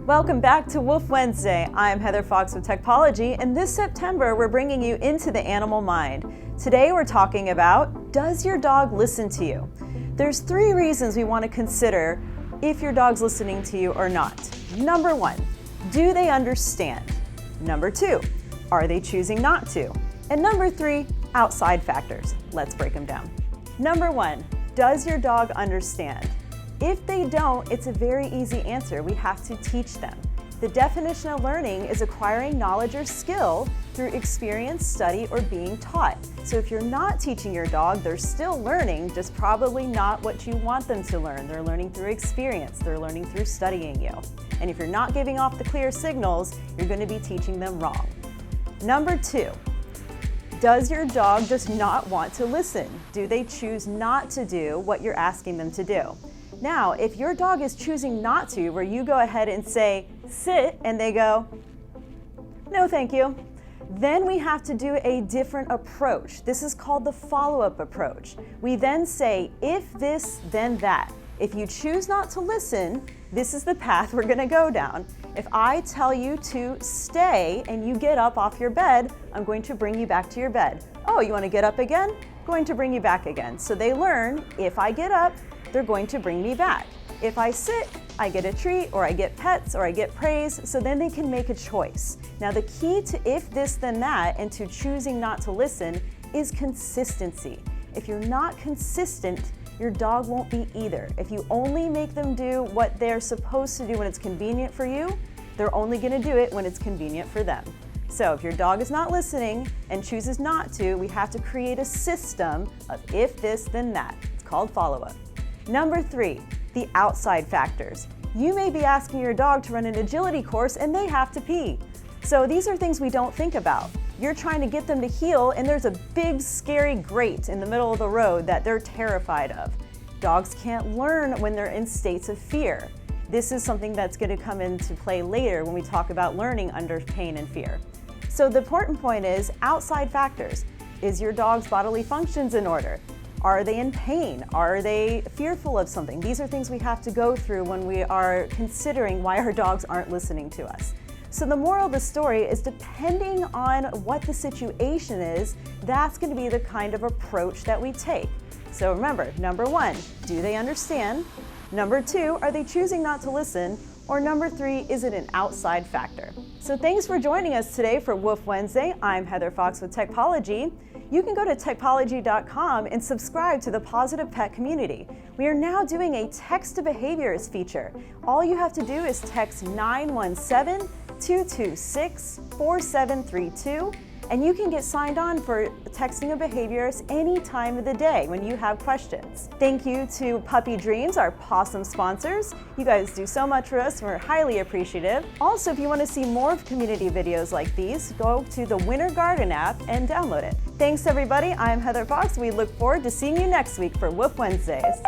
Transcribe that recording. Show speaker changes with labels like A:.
A: Welcome back to Woof Wednesday. I'm Heather Fox with Techpology, and this September we're bringing you into the animal mind. Today we're talking about, does your dog listen to you? There's 3 reasons we want to consider if your dog's listening to you or not. Number 1, do they understand? Number 2, are they choosing not to? And number 3, outside factors. Let's break them down. Number 1, does your dog understand? If they don't, it's a very easy answer. We have to teach them. The definition of learning is acquiring knowledge or skill through experience, study, or being taught. So if you're not teaching your dog, they're still learning, just probably not what you want them to learn. They're learning through experience. They're learning through studying you. And if you're not giving off the clear signals, you're going to be teaching them wrong. Number 2, does your dog just not want to listen? Do they choose not to do what you're asking them to do? Now, if your dog is choosing not to, where you go ahead and say, sit, and they go, no thank you, then we have to do a different approach. This is called the follow-up approach. We then say, if this, then that. If you choose not to listen, this is the path we're gonna go down. If I tell you to stay and you get up off your bed, I'm going to bring you back to your bed. Oh, you wanna get up again? Going to bring you back again. So they learn, if I get up, they're going to bring me back. If I sit, I get a treat, or I get pets, or I get praise, so then they can make a choice. Now the key to if this then that and to choosing not to listen is consistency. If you're not consistent, your dog won't be either. If you only make them do what they're supposed to do when it's convenient for you, they're only gonna do it when it's convenient for them. So if your dog is not listening and chooses not to, we have to create a system of if this then that. It's called follow-up. Number 3, the outside factors. You may be asking your dog to run an agility course and they have to pee. So these are things we don't think about. You're trying to get them to heel and there's a big scary grate in the middle of the road that they're terrified of. Dogs can't learn when they're in states of fear. This is something that's going to come into play later when we talk about learning under pain and fear. So the important point is outside factors. Is your dog's bodily functions in order? Are they in pain? Are they fearful of something? These are things we have to go through when we are considering why our dogs aren't listening to us. So the moral of the story is, depending on what the situation is, that's going to be the kind of approach that we take. So remember, number 1, do they understand? Number 2, are they choosing not to listen? Or number 3, is it an outside factor? So thanks for joining us today for Woof Wednesday. I'm Heather Fox with Techpology. You can go to techpology.com and subscribe to the Positive Pet community. We are now doing a text to behaviors feature. All you have to do is text 917-226-4732, and you can get signed on for texting of behaviors any time of the day when you have questions. Thank you to Puppy Dreams, our possum sponsors. You guys do so much for us. We're highly appreciative. Also, if you want to see more of community videos like these, go to the Winter Garden app and download it. Thanks everybody. I'm Heather Fox. We look forward to seeing you next week for Woof Wednesdays.